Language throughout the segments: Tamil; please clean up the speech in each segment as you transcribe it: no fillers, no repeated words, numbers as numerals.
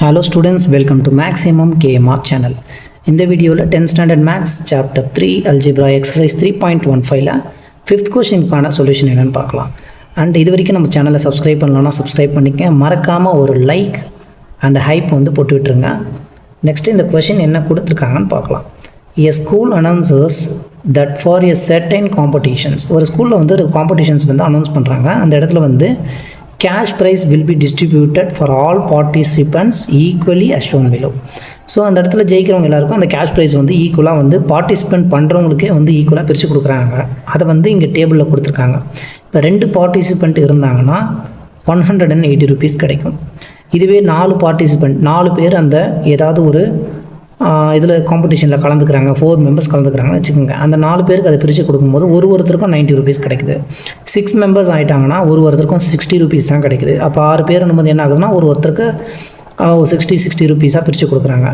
Hello students, welcome to Maximum KMR channel. இந்த வீடியோவில் 10th standard maths chapter 3 algebra exercise 3.15ல 5th questionக்கான சொல்யூஷன் என்னன்னு பார்க்கலாம். அண்ட் இது வரைக்கும் நம்ம சேனலை சப்ஸ்கிரைப் பண்ணலன்னா சப்ஸ்கிரைப் பண்ணிக்க, மறக்காமல் ஒரு லைக் அண்ட் ஹைப் வந்து போட்டு விட்டுருங்க. நெக்ஸ்ட் இந்த கொஷின் என்ன கொடுத்துருக்காங்கன்னு பார்க்கலாம். A school announces that for a certain competitions, ஒரு ஸ்கூலில் வந்து ஒரு காம்படிஷன்ஸ் வந்து அனௌன்ஸ் பண்ணுறாங்க. அந்த இடத்துல வந்து cash prize will be distributed for all participants equally as shown below. So அந்த இடத்துல ஜெயிக்கிறவங்க எல்லாருக்கும் அந்த கேஷ் ப்ரைஸ் வந்து ஈக்குவலாக வந்து பார்ட்டிசிபெண்ட் பண்ணுறவங்களுக்கே வந்து ஈக்குவலாக பிரித்து கொடுக்குறாங்க. அதை வந்து இங்கே டேபிளில் கொடுத்துருக்காங்க. இப்போ 2 பார்ட்டிசிபெண்ட் இருந்தாங்கன்னா 180 rupees கிடைக்கும். இதுவே 4 பார்ட்டிசிபெண்ட் 4 பேர் அந்த ஏதாவது ஒரு இதில் காம்படிஷனில் கலந்துக்கிறாங்க, 4 members கலந்துக்கிறாங்கன்னு வச்சுக்கோங்க. அந்த 4 பேருக்கு அதை பிரித்து கொடுக்கும்போது ஒருத்தருக்கும் 90 rupees கிடைக்குது. 6 members ஆகிட்டாங்கன்னா ஒருத்தருக்கும் 60 rupees தான் கிடைக்குது. அப்போ 6 பேர் போது என்ன ஆகுதுன்னா ஒருத்தருக்கு 60 rupees பிரித்து கொடுக்குறாங்க.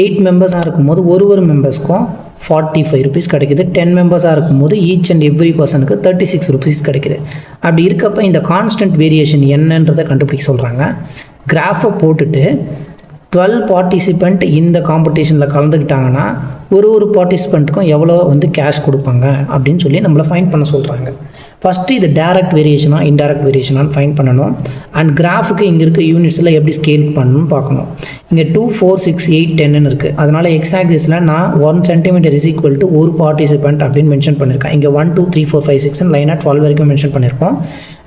8 members இருக்கும்போது ஒரு மெம்பர்ஸ்க்கும் 45 rupees கிடைக்குது. 10 members இருக்கும்போது ஈச் அண்ட் எவ்ரி பர்சனுக்கு 36 rupees கிடைக்குது. அப்படி இருக்கப்போ இந்த கான்ஸ்டன்ட் வேரியேஷன் என்னன்றதை கண்டுபிடிக்க சொல்கிறாங்க. கிராஃபை போட்டுட்டு 12 பார்ட்டிசிபெண்ட் இந்த காம்படிஷனில் கலந்துக்கிட்டாங்கன்னா ஒரு பார்ட்டிசிபெண்ட்டுக்கும் எவ்வளோ வந்து கேஷ் கொடுப்பாங்க அப்படின்னு சொல்லி நம்மளை ஃபைன் பண்ண சொல்கிறாங்க. ஃபஸ்ட்டு இது டைரக்ட் வேரியேஷனா இன்டைரக்ட் வேரியேஷனான்னு ஃபைன் பண்ணணும். அண்ட் கிராஃபுக்கு இங்கே இருக்க யூனிட்ஸில் எப்படி ஸ்கேல் பண்ணணும்னு பார்க்கணும். இங்கே 2, 4, 6, 8, 10 இருக்குது. அதனால் எக்ஸ் ஆக்சிஸில் நான் 1 centimeter இஸ் ஈக்குவல் டு ஒரு பார்ட்டிசிபெண்ட் அப்படின்னு மென்ஷன் பண்ணியிருக்கேன். இங்கே 1, 2, 3, 4, 5, 6 லைனாக 12 வரைக்கும் மென்ஷன் பண்ணியிருக்கோம்.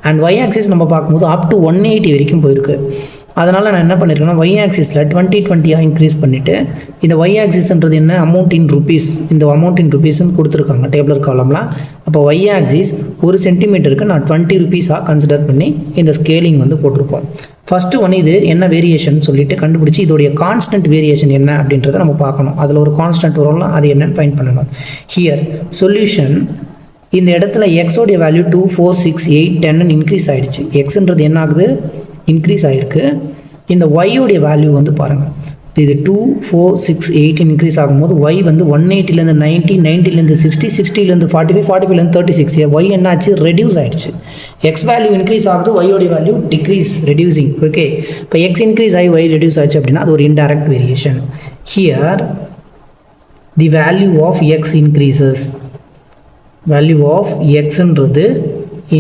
அண்ட் ஒய் ஆக்சிஸ் நம்ம பார்க்கும்போது அப் டு 180 வரைக்கும் போயிருக்கு. அதனால் நான் என்ன பண்ணியிருக்கேன்னா ஒய் ஆக்சிஸில் 20 இன்க்ரீஸ் பண்ணிவிட்டு இந்த ஒய் ஆக்சிஸ்ன்றது என்ன அமௌண்ட் இன் ருபீஸ், இந்த அமௌண்ட் இன் ருபீஸ்ன்னு கொடுத்துருக்காங்க டேபிளர் காலமில். அப்போ ஒய் ஆக்சிஸ் 1 centimeterக்கு நான் 20 rupees கன்சிடர் பண்ணி இந்த ஸ்கேலிங் வந்து போட்டிருக்கோம். ஃபஸ்ட்டு ஒன்று இது என்ன வேரியேஷன் சொல்லிட்டு கண்டுபிடிச்சி இதோடைய கான்ஸ்டன்ட் வேரியேஷன் என்ன அப்படின்றத நம்ம பார்க்கணும். அதில் ஒரு கான்ஸ்டன்ட் வரும்ல, அது என்னன்னு ஃபைண்ட் பண்ணணும். ஹியர் சொல்யூஷன், இந்த இடத்துல எக்ஸோடைய வேல்யூ 2, 4, 6, 8, 10 இன்க்ரீஸ் ஆகிடுச்சு. எக்ஸுன்றது என்ன ஆகுது, இன்க்ரீஸ் ஆகிருக்கு. இந்த ஒய்யோடைய வேல்யூ வந்து பாருங்கள், இது 2, 4, 6, 8 இன்க்ரீஸ் ஆகும்போது ஒய் வந்து 180லேருந்து 90, 90லேருந்து 60, 60லேருந்து 45, 45லேருந்து 36. ஒய் என்னாச்சு, ரெடியூஸ் ஆகிடுச்சு. எக்ஸ் வேல்யூ இன்க்ரீஸ் ஆகுது, ஒய்யோடைய வேல்யூ டிக்ரீஸ், ரெடியூசிங். ஓகே, இப்போ எக்ஸ் இன்க்ரீஸ் ஆகி ஒய் ரெடியூஸ் ஆச்சு அப்படின்னா அது ஒரு indirect variation. Here the value of X increases, value of எக்ஸ்ன்றது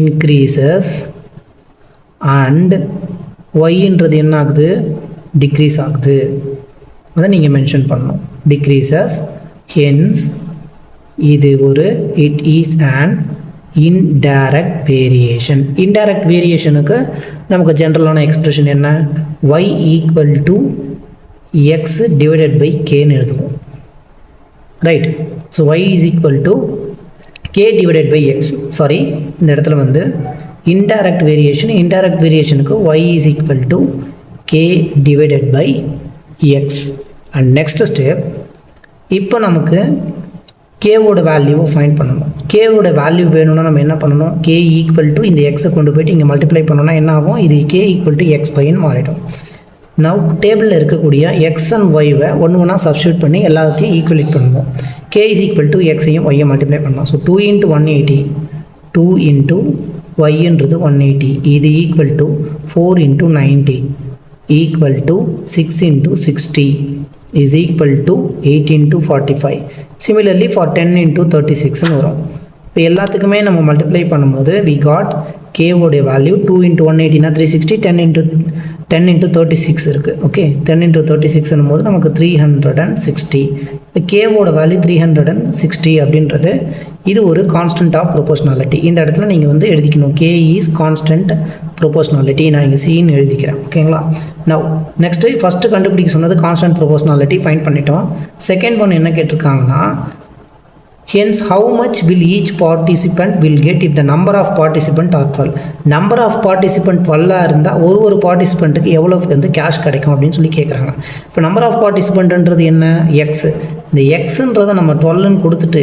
இன்க்ரீசஸ் அண்ட் ஒய்ன்றது என்ன ஆகுது, டிக்ரீஸ் ஆகுது. அதை நீங்கள் மென்ஷன் பண்ணணும். டிக்ரீசஸ், ஹென்ஸ் இது ஒரு it is and indirect variation. Indirect வேரியேஷனுக்கு நமக்கு ஜென்ரலான எக்ஸ்பிரஷன் என்ன, y equal to x divided by கேன்னு எழுதுவோம். Right, so y is equal to k divided by x. Sorry, இந்த இடத்துல வந்து இன்டைரக்ட் வேரியேஷனுக்கு y is equal to k divided by x. And next step, இப்போ நமக்கு கேவோட வேல்யூவை ஃபைண்ட் பண்ணணும். கேவோட வேல்யூ வேணும்னா நம்ம என்ன பண்ணணும், k ஈக்குவல் டு இந்த எக்ஸை கொண்டு போய்ட்டு இங்கே மல்டிப்ளை பண்ணோன்னா என்ன ஆகும், இது k ஈக்குவல் டு எக்ஸ் பைன்னு மாறிடும். நவ் டேபிளில் இருக்கக்கூடிய எக்ஸ் அண்ட் ஒய்வை ஒன்றா சப்ஸ்டியூட் பண்ணி எல்லாத்தையும் ஈக்குவலேட் பண்ணுவோம். k is equal to எக்ஸையும் ஒய்யை மல்டிப்ளை பண்ணலாம். ஸோ 2 into 180, 2 into y-ன்றது 180, இது equal to 4 into 90 equal to 6 into 60 is equal to 8 into 45. Similarly for 10 into 36ன்னு வரும். இப்போ எல்லாத்துக்குமே நம்ம மல்டிப்ளை பண்ணும்போது வி காட் கேவோடைய வேல்யூ 2 into 180னா 360, 10 into 36 இருக்குது. ஓகே, 10 into 36ன்னும் போது நமக்கு 360. இப்போ கேவோட வேல்யூ 360 அப்படின்றது இது ஒரு கான்ஸ்டன்ட் ஆஃப் ப்ரொபோர்ஷனாலிட்டி. இந்த இடத்துல நீங்கள் வந்து எழுதிக்கணும், கே இஸ் கான்ஸ்டன்ட் ப்ரொபோர்ஷனாலிட்டி. நான் இங்கே சின்னு எழுதிக்கிறேன். ஓகேங்களா. நவ் நெக்ஸ்ட்டு ஃபஸ்ட்டு கண்டுபிடிக்க சொன்னது கான்ஸ்டன்ட் ப்ரொபோர்ஷனாலிட்டி ஃபைண்ட் பண்ணிட்டோம். செகண்ட் ஒன் என்ன கேட்டிருக்காங்கன்னா, hence how much will each participant will get if the number of participant are 12. Number of participant 12 இருந்தால் ஒரு பார்ட்டிசிபெண்ட்டுக்கு எவ்வளோ வந்து கேஷ் கிடைக்கும் அப்படின்னு சொல்லி கேட்குறாங்க. இப்போ நம்பர் ஆஃப் பார்ட்டிசிபெண்ட்ன்றது என்ன, எக்ஸ். இந்த எக்ஸுன்றதை நம்ம 12ன்னு கொடுத்துட்டு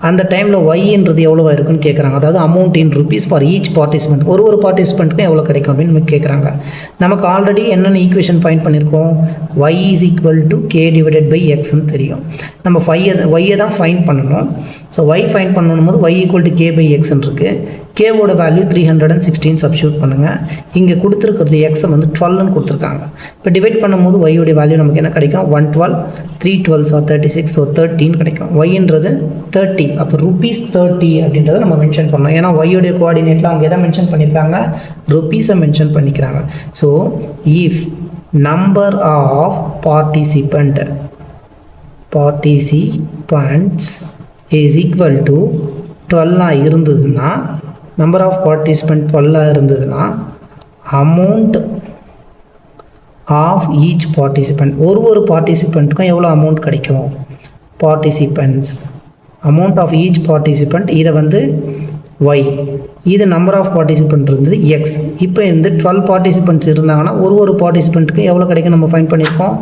அந்த டைமில் ஒய்ன்றது எவ்வளோ இருக்குன்னு கேட்குறாங்க. அதாவது amount in rupees for each participant, ஒரு பார்ட்டிசிபெண்ட்டுக்கும் எவ்வளோ கிடைக்கும் அப்படின்னு நமக்கு கேட்குறாங்க. நமக்கு ஆல்ரெடி என்னென்ன ஈக்குவேஷன் ஃபைண்ட் பண்ணியிருக்கோம், y is equal to k divided by எக்ஸ்ன்னு தெரியும். நம்ம ஒய்யை தான் ஃபைண்ட் பண்ணணும். ஸோ ஒய் ஃபைண்ட் பண்ணணும் போது y equal to k by எக்ஸ்ன்னு இருக்குது. கேவோட வேல்யூ 316 சப்ஸ்டியூட் பண்ணுங்கள். இங்கே கொடுத்துருக்கிறது எக்ஸை வந்து 12ன்னு கொடுத்துருக்காங்க. இப்போ டிவைட் பண்ணும்போது ஒய்யோடைய வேல்யூ நமக்கு என்ன கிடைக்கும்? 112, 3 12 36, ஸோ 13 கிடைக்கும். ஒய்ன்றது 30, அப்போ ₹30 அப்படின்றத நம்ம மென்ஷன் பண்ணோம். ஏன்னா ஒய்யோடைய கோஆர்டினேட்டில் அவங்க எதை மென்ஷன் பண்ணியிருக்காங்க? ருப்பீஸை மென்ஷன் பண்ணிக்கிறாங்க. So if number of participants is equal to 12 இருந்ததுன்னா, நம்பர் ஆஃப் பார்ட்டிசிபெண்ட் 12 இருந்ததுன்னா, அமௌண்ட் ஆஃப் ஈச் பார்ட்டிசிபெண்ட், ஒரு பார்ட்டிசிபெண்ட்டுக்கும் எவ்வளோ அமௌண்ட் கிடைக்கும்? Participants amount of each participant, இதை வந்து ஒய், இது நம்பர் ஆஃப் பார்ட்டிசிபெண்ட் இருந்தது எக்ஸ். இப்போ இந்த 12 பார்ட்டிசிபெண்ட்ஸ் இருந்தாங்கன்னா ஒரு பார்ட்டிசிபெண்ட்டுக்கு எவ்வளோ கிடைக்கும் நம்ம ஃபைண்ட் பண்ணியிருக்கோம்?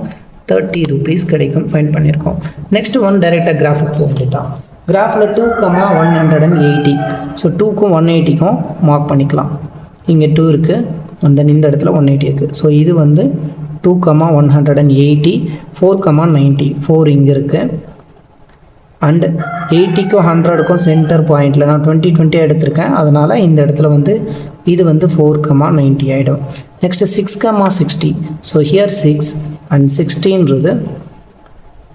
₹30 கிடைக்கும் ஃபைண்ட் பண்ணியிருக்கோம். நெக்ஸ்ட் ஒன் டைரெக்டாக கிராஃபுக்கு போக வேண்டியதான். கிராஃபில் 2,180, ஸோ 2க்கும் 180க்கும் மார்க் பண்ணிக்கலாம். இங்கே 2 இருக்குது, அண்ட் தென் இந்த இடத்துல 180 இருக்குது. ஸோ இது வந்து 2,180, 4,90, 4 இங்கே இருக்குது. அண்ட் 80க்கும் 100க்கும் சென்டர் பாயிண்டில் நான் 20 எடுத்திருக்கேன், அதனால் இந்த இடத்துல வந்து இது வந்து 4,90 ஆகிடும். நெக்ஸ்ட்டு 6,60, ஸோ ஹியர் 6 அண்ட் 16ன்றது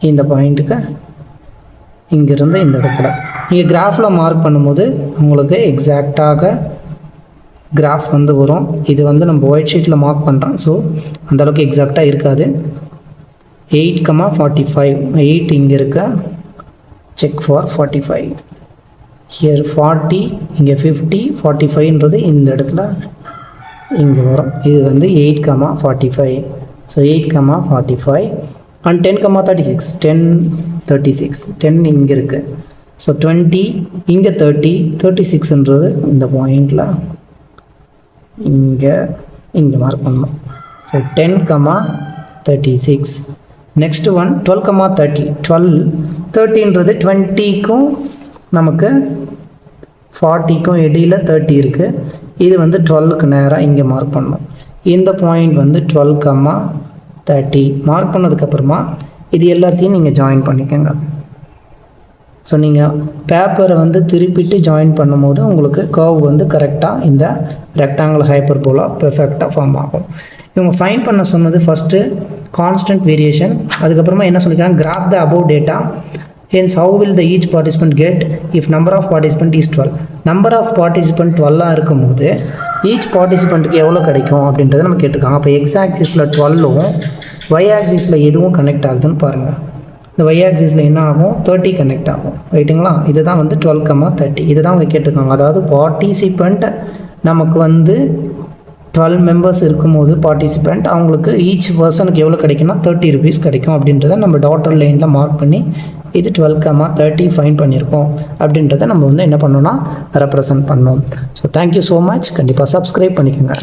இந்த பாயிண்ட்டுக்கு இங்கிருந்து இந்த இடத்துல நீங்கள் கிராஃபில் மார்க் பண்ணும்போது உங்களுக்கு எக்ஸாக்டாக கிராஃப் வந்து வரும். இது வந்து நம்ம ஒயிட் ஷீட்டில் மார்க் பண்ணுறோம், ஸோ அந்தளவுக்கு எக்ஸாக்டாக இருக்காது. 8,45, 8 இங்கே இருக்க, செக் ஃபார் 45, ஹியர் 40, இங்கே 50, 45ன்றது இந்த இடத்துல இங்கே வரும். இது வந்து 8,45, ஸோ 8,45 அண்ட் 10,36, 10,36, 10 இங்கே இருக்குது. ஸோ 20 இங்கே 30, 36ன்றது இந்த பாயிண்டில் இங்கே மார்க் பண்ணணும். ஸோ 10,36. நெக்ஸ்ட் ஒன் 12,30, 12,30ன்றது 20க்கும் நமக்கு 40க்கும் இடையில் 30 இருக்குது. இது வந்து 12க்கு நேராக இங்கே மார்க் பண்ணணும். இந்த பாயிண்ட் வந்து 12,30 மார்க் பண்ணதுக்கப்புறமா இது எல்லாத்தையும் நீங்கள் ஜாயின் பண்ணிக்கோங்க. ஸோ நீங்கள் பேப்பரை வந்து திருப்பிட்டு ஜாயின் பண்ணும்போது உங்களுக்கு கர்வ் வந்து கரெக்டாக இந்த ரெக்டாங்குலர் ஹைப்பர்போலா பெர்ஃபெக்டாக ஃபார்ம் ஆகும். இவங்க ஃபைண்ட் பண்ண சொன்னது ஃபஸ்ட்டு கான்ஸ்டன்ட் வேரியேஷன், அதுக்கப்புறமா என்ன சொல்லியிருக்காங்க? Graph the above data, hence how will the each participant get if number of participant is 12. Number of participant 12 இருக்கும்போது ஈச் பார்ட்டிசிபெண்ட்டுக்கு எவ்வளோ கிடைக்கும் அப்படின்றத நம்ம கேட்டிருக்காங்க. அப்போ எக்ஸ் ஆக்சிஸில் 12ம் ஒய் ஆக்சிஸில் எதுவும் கனெக்ட் ஆகுதுன்னு பாருங்கள். இந்த ஒய் ஆக்சிஸில் என்ன ஆகும்? 30 கனெக்ட் ஆகும், ரைட்டுங்களா? இதுதான் வந்து 12,30, இதை தான் அவங்க கேட்டிருக்காங்க. அதாவது பார்ட்டிசிபெண்ட் நமக்கு வந்து 12 மெம்பர்ஸ் இருக்கும்போது பார்ட்டிசிபெண்ட் அவங்களுக்கு ஈச் பர்சனுக்கு எவ்வளோ கிடைக்குன்னா ₹30 கிடைக்கும் அப்படின்றத நம்ம டாட்டர் லைனில் மார்க் பண்ணி இது 12,30 ஃபைன் பண்ணியிருக்கோம் அப்படின்றத நம்ம வந்து என்ன பண்ணோன்னா ரெப்ரசன்ட் பண்ணோம். So thank you so much. கண்டிப்பாக சப்ஸ்கிரைப் பண்ணிக்கோங்க.